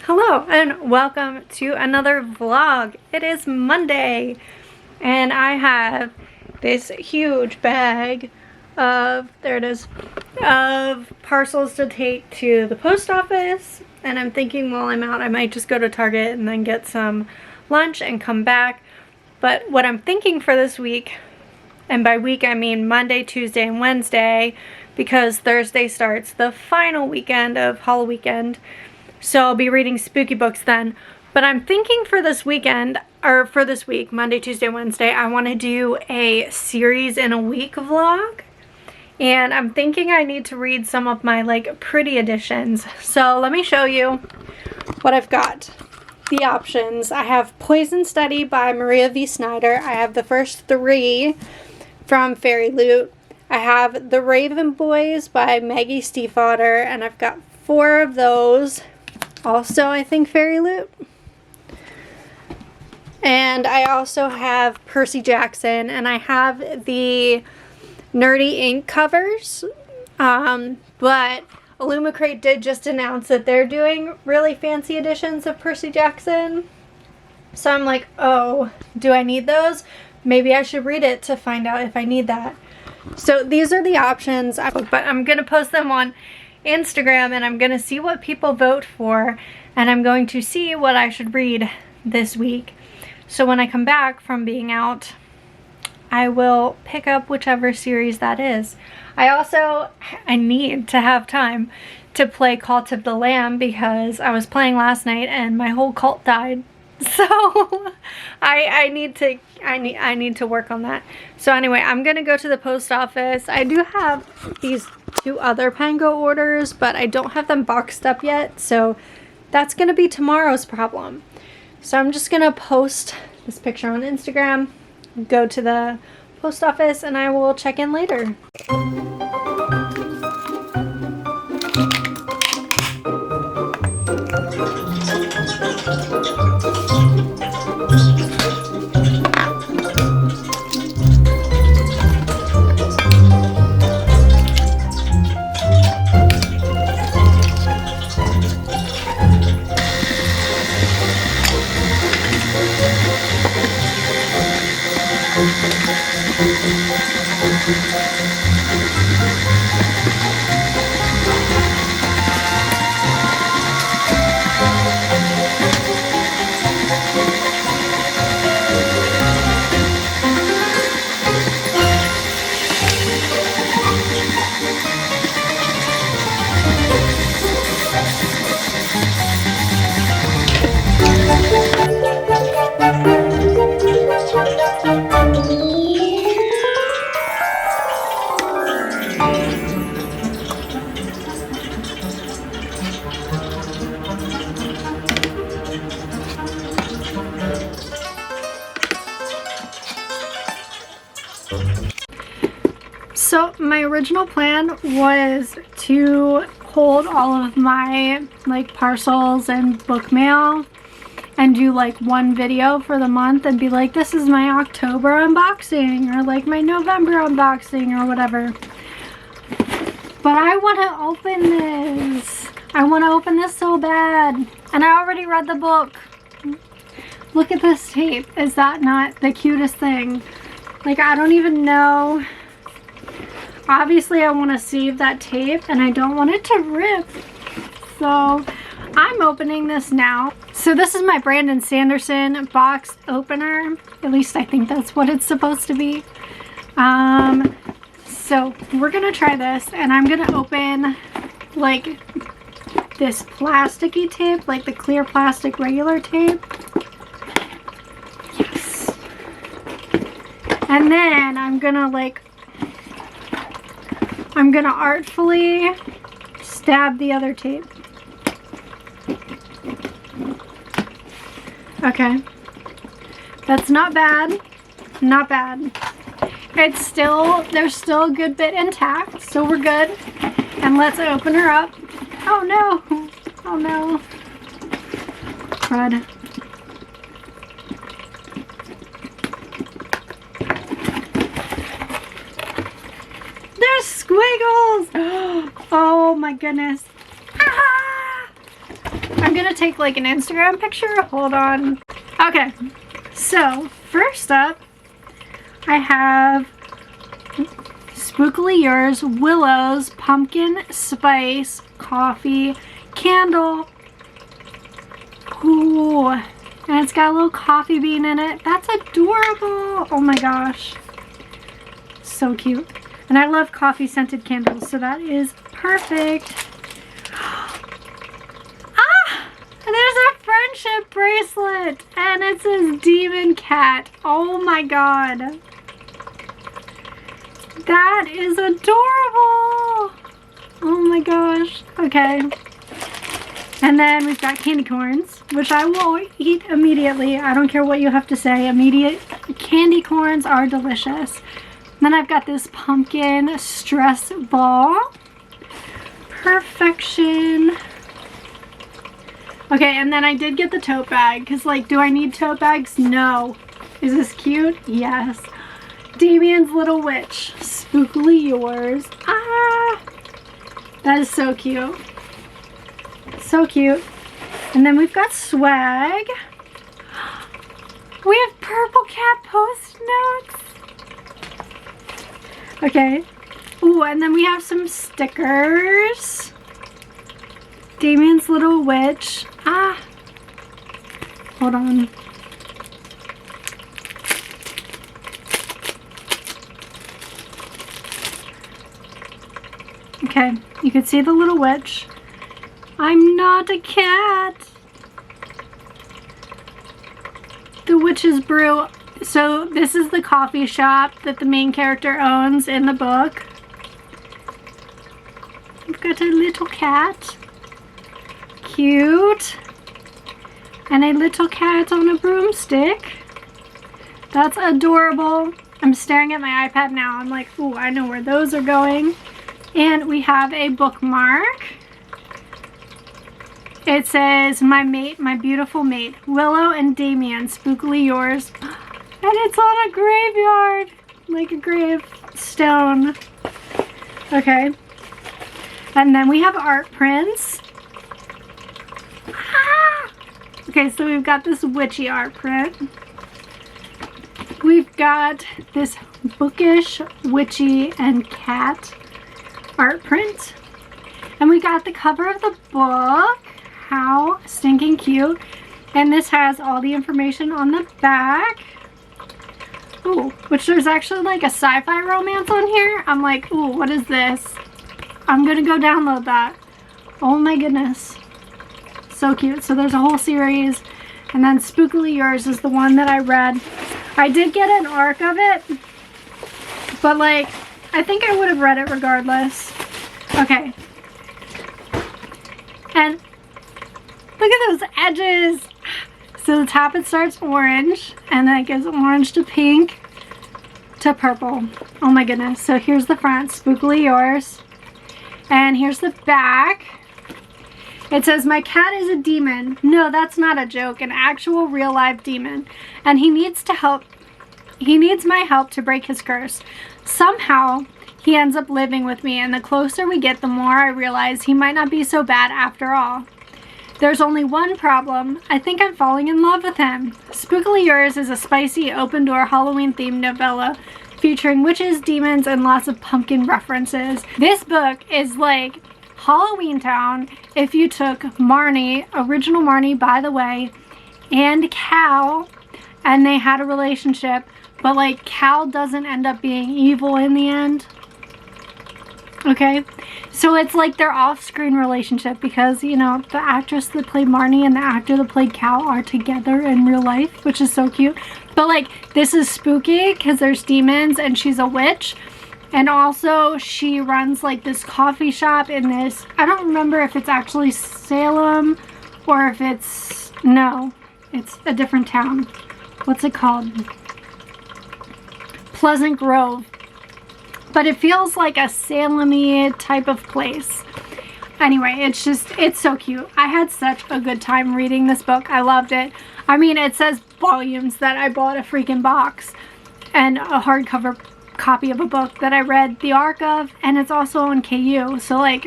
Hello and welcome to another vlog. It is Monday and I have this huge bag of, of parcels to take to the post office, and I'm thinking while I'm out I might just go to Target and then get some lunch and come back. But what I'm thinking for this week, and by week I mean Monday, Tuesday, and Wednesday, because Thursday starts the final weekend of Halloween weekend. So I'll be reading spooky books then. But I'm thinking for this weekend, or for this week, Monday, Tuesday, Wednesday, I want to do a series in a week vlog. And I'm thinking I need to read some of my pretty editions. So let me show you what I've got. The options. I have Poison Study by Maria V. Snyder. I have the first 3 from Fairy Loot. I have The Raven Boys by Maggie Stiefvater, and I've got 4 of those. Also, I think Fairy Loot. And I also have Percy Jackson, and I have the Nerdy Ink covers. But Illumicrate did just announce that they're doing really fancy editions of Percy Jackson. So I'm like, oh, do I need those? Maybe I should read it to find out if I need that. So these are the options, but I'm going to post them on Instagram, and I'm going to see what people vote for, and I'm going to see what I should read this week. So when I come back from being out, I will pick up whichever series that is. I need to have time to play Cult of the Lamb because I was playing last night and my whole cult died. So I need to work on that. So anyway, I'm gonna go to the post office. I do have these 2 other Pango orders, but I don't have them boxed up yet, so that's gonna be tomorrow's problem. So I'm just gonna post this picture on Instagram, go to the post office, and I will check in later. So my original plan was to hold all of my parcels and book mail and do one video for the month and be like, this is my October unboxing, or my November unboxing, or whatever. But I want to open this. I want to open this so bad. And I already read the book. Look at this tape. Is that not the cutest thing? I don't even know. Obviously, I want to save that tape, and I don't want it to rip. So I'm opening this now. So this is my Brandon Sanderson box opener. At least I think that's what it's supposed to be. So we're gonna try this, and I'm gonna open this plasticky tape, the clear plastic regular tape. Yes. And then I'm gonna artfully stab the other tape. Okay. That's not bad. Not bad. There's still a good bit intact, so we're good. And let's open her up. Oh no. Oh no. Crud. There's squiggles! Oh my goodness. Ah! I'm gonna take like an Instagram picture. Hold on. Okay, so first up, I have Spookily Yours Willow's Pumpkin Spice Coffee Candle. Ooh, and it's got a little coffee bean in it. That's adorable. Oh my gosh. So cute. And I love coffee scented candles, so that is perfect. There's a friendship bracelet, and it says Demon Cat. Oh my god. That is adorable. Oh my gosh. Okay. And then we've got candy corns, which I will eat immediately. I don't care what you have to say. Immediate candy corns are delicious. Then I've got this pumpkin stress ball. Perfection. Okay, and then I did get the tote bag, because, like, do I need tote bags? No. Is this cute? Yes. Damien's Little Witch. Spookily Yours. Ah! That is so cute. So cute. And then we've got swag. We have Purple Cat Post-notes. Okay. Ooh, and then we have some stickers. Damien's Little Witch. Ah. Hold on. Okay, you can see the little witch. I'm not a cat. The Witch's Brew. So this is the coffee shop that the main character owns in the book. We've got a little cat. Cute. And a little cat on a broomstick. That's adorable. I'm staring at my iPad now. I'm like, ooh, I know where those are going. And we have a bookmark. It says, my mate, my beautiful mate, Willow and Damien, Spookily Yours. And it's on a graveyard, like a gravestone. Okay. And then we have art prints. Ah! Okay, so we've got this witchy art print. We've got this bookish, witchy, and cat art print. And we got the cover of the book. How stinking cute. And this has all the information on the back. Ooh, which there's actually like a sci-fi romance on here. I'm like, ooh, what is this? I'm gonna go download that. Oh my goodness. So cute. So there's a whole series. And then Spookily Yours is the one that I read. I did get an arc of it. But like, I think I would have read it regardless. Okay. And look at those edges. So the top, it starts orange, and then it goes orange to pink to purple. Oh my goodness. So here's the front, Spookily Yours. And here's the back. It says, my cat is a demon. No, that's not a joke. An actual real live demon. And he needs to help. He needs my help to break his curse. Somehow, he ends up living with me, and the closer we get, the more I realize he might not be so bad after all. There's only one problem. I think I'm falling in love with him. Spookily Yours is a spicy, open-door, Halloween-themed novella featuring witches, demons, and lots of pumpkin references. This book is like Halloween Town if you took Marnie, original Marnie, by the way, and Cal, and they had a relationship, but like Cal doesn't end up being evil in the end. Okay, so it's like their off-screen relationship because, you know, the actress that played Marnie and the actor that played Cal are together in real life, which is so cute. But like, this is spooky because there's demons and she's a witch. And also she runs like this coffee shop in this, I don't remember if it's actually Salem or if it's, no, it's a different town. What's it called? Pleasant Grove. But it feels like a Salem-y type of place. Anyway, it's just, it's so cute. I had such a good time reading this book. I loved it. I mean, it says volumes that I bought a freaking box and a hardcover copy of a book that I read the arc of, and it's also on KU. So like,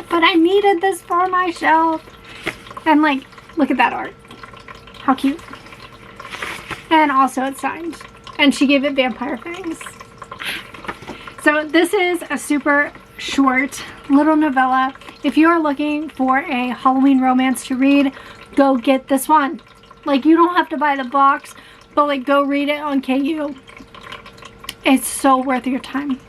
but I needed this for my shelf. And like, look at that art. How cute. And also it's signed. And she gave it vampire fangs. So this is a super short little novella. If you are looking for a Halloween romance to read, go get this one. Like, you don't have to buy the box, but like, go read it on KU. It's so worth your time.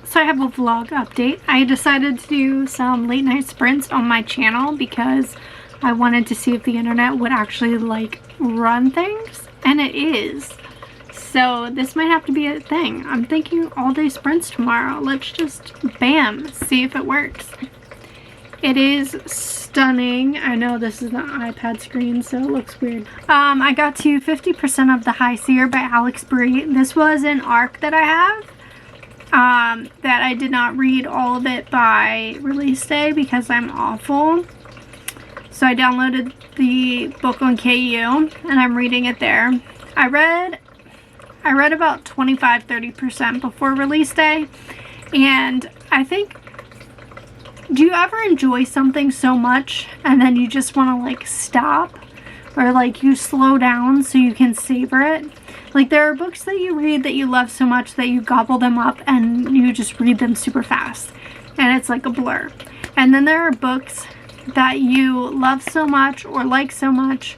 So I have a vlog update. I decided to do some late night sprints on my channel because I wanted to see if the internet would actually like run things, and it is. So this might have to be a thing. I'm thinking all day sprints tomorrow. Let's just bam, see if it works. It is stunning. I know this is an iPad screen, so it looks weird. I got to 50% of the High Seer by Alex Bree. This was an ARC that I have. That I did not read all of it by release day because I'm awful. So I downloaded the book on KU and I'm reading it there. I read about 25-30% before release day, and I think, do you ever enjoy something so much and then you just want to like stop, or like you slow down so you can savor it? Like, there are books that you read that you love so much that you gobble them up and you just read them super fast and it's like a blur. And then there are books that you love so much or like so much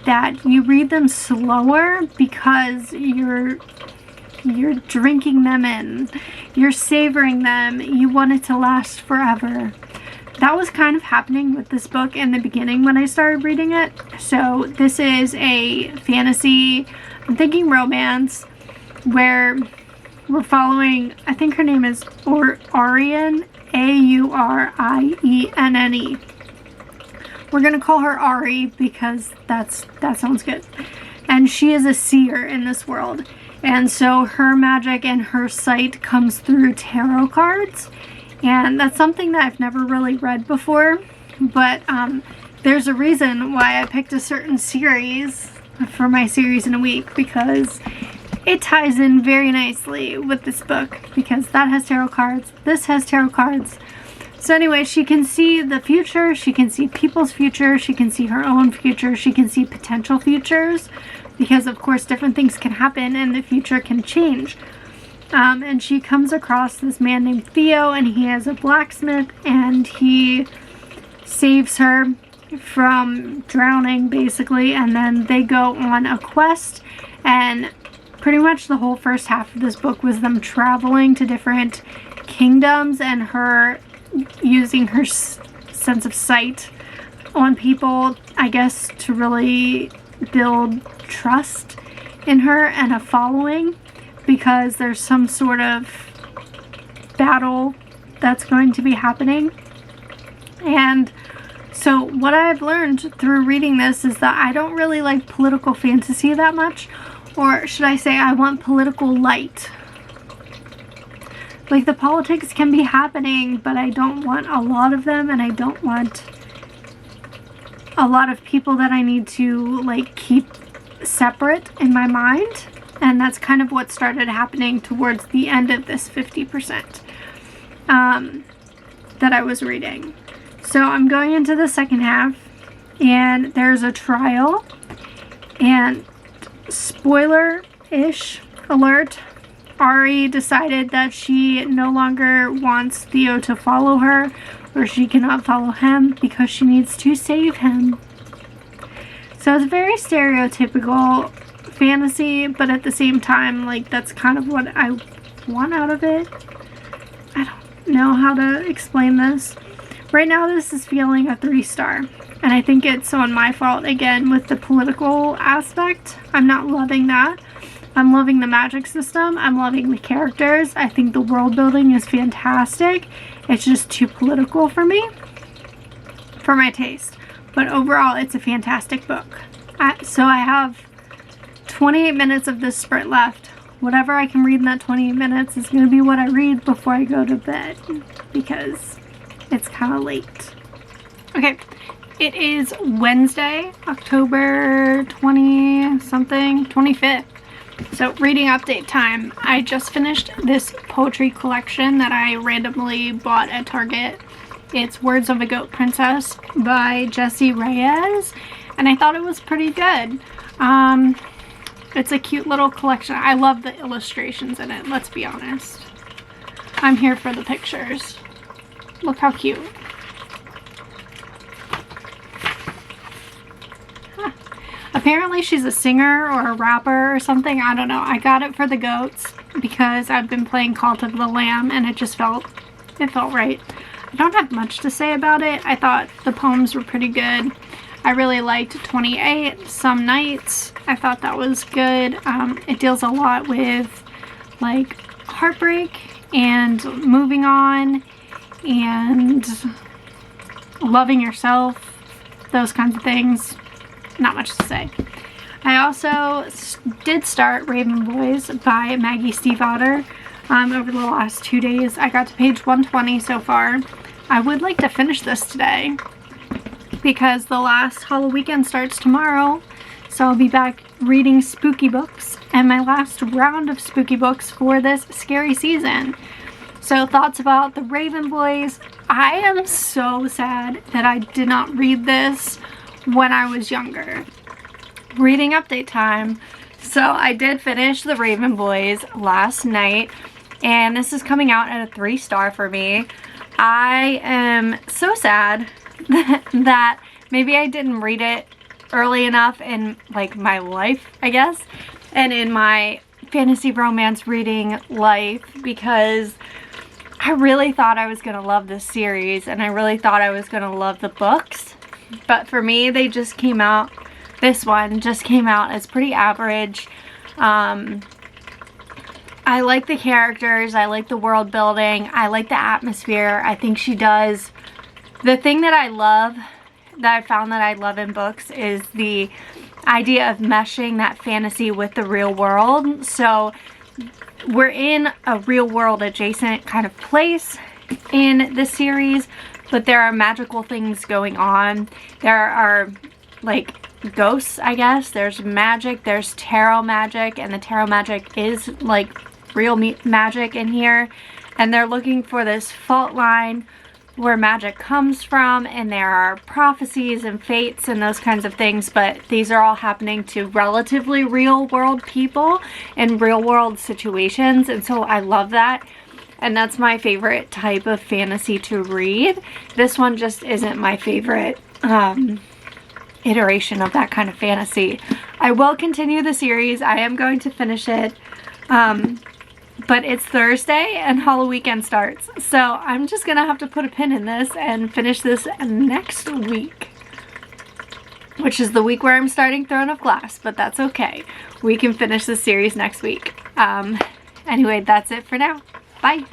that you read them slower because you're drinking them in, you're savoring them, you want it to last forever. That was kind of happening with this book in the beginning when I started reading it. So this is a fantasy, I'm thinking romance, where we're following, I think her name is Arienne, A-U-R-I-E-N-N-E. We're gonna call her Ari because that sounds good. And she is a seer in this world. And so her magic and her sight comes through tarot cards. And that's something that I've never really read before. But there's a reason why I picked a certain series for my series in a week, because it ties in very nicely with this book, because that has tarot cards, this has tarot cards. So anyway, she can see the future, she can see people's future, she can see her own future, she can see potential futures, because of course different things can happen and the future can change. And she comes across this man named Theo, and he has a blacksmith, and he saves her from drowning basically, and then they go on a quest, and pretty much the whole first half of this book was them traveling to different kingdoms and her using her sense of sight on people, I guess, to really build trust in her and a following, because there's some sort of battle that's going to be happening. And so what I've learned through reading this is that I don't really like political fantasy that much, or should I say I want political light. Like, the politics can be happening, but I don't want a lot of them, and I don't want a lot of people that I need to like keep separate in my mind. And that's kind of what started happening towards the end of this 50% that I was reading. So I'm going into the second half, and there's a trial, and spoiler-ish alert, Ari decided that she no longer wants Theo to follow her, or she cannot follow him because she needs to save him. So it's very stereotypical fantasy, but at the same time, like, that's kind of what I want out of it. I don't know how to explain this. Right now this is feeling a 3-star, and I think it's on my fault again with the political aspect. I'm not loving that. I'm loving the magic system. I'm loving the characters. I think the world building is fantastic. It's just too political for me, for my taste. But overall, it's a fantastic book. So I have 28 minutes of this sprint left. whatever I can read in that 28 minutes is going to be what I read before I go to bed, because it's kind of late. Okay, it is Wednesday, October 20-something, 25th. So reading update time. I just finished this poetry collection that I randomly bought at Target. It's Words of a Goat Princess by Jessie Reyes, and I thought it was pretty good. It's a cute little collection. I love the illustrations in it, let's be honest. I'm here for the pictures. Look how cute. Huh. Apparently she's a singer or a rapper or something. I don't know. I got it for the goats because I've been playing Cult of the Lamb and it felt right. I don't have much to say about it. I thought the poems were pretty good. I really liked 28, Some Nights. I thought that was good. It deals a lot with like heartbreak and moving on and loving yourself, those kinds of things. Not much to say. I also did start Raven Boys by Maggie Stiefvater over the last 2 days. I got to page 120 so far. I would like to finish this today, because the last Halloween weekend starts tomorrow, so I'll be back reading spooky books and my last round of spooky books for this scary season. So thoughts about the Raven Boys. I am so sad that I did not read this when I was younger. Reading update time. So I did finish the Raven Boys last night, and this is coming out at a 3-star for me. I am so sad that maybe I didn't read it early enough in like my life, I guess, and in my fantasy romance reading life, because I really thought I was gonna love this series and I really thought I was gonna love the books, but for me they just came out, this one just came out as pretty average. I like the characters, I like the world building, I like the atmosphere. I think she does. The thing that I love, that I found that I love in books, is the idea of meshing that fantasy with the real world. So we're in a real world adjacent kind of place in this series, but there are magical things going on. There are like ghosts, I guess. There's magic, there's tarot magic, and the tarot magic is like real magic in here. And they're looking for this fault line where magic comes from, and there are prophecies and fates and those kinds of things, but these are all happening to relatively real world people in real world situations, and so I love that, and that's my favorite type of fantasy to read. This one just isn't my favorite iteration of that kind of fantasy. I will continue the series. I am going to finish it. But it's Thursday and Halloween weekend starts, so I'm just gonna have to put a pin in this and finish this next week, which is the week where I'm starting Throne of Glass, but that's okay. We can finish the series next week. Anyway, that's it for now. Bye.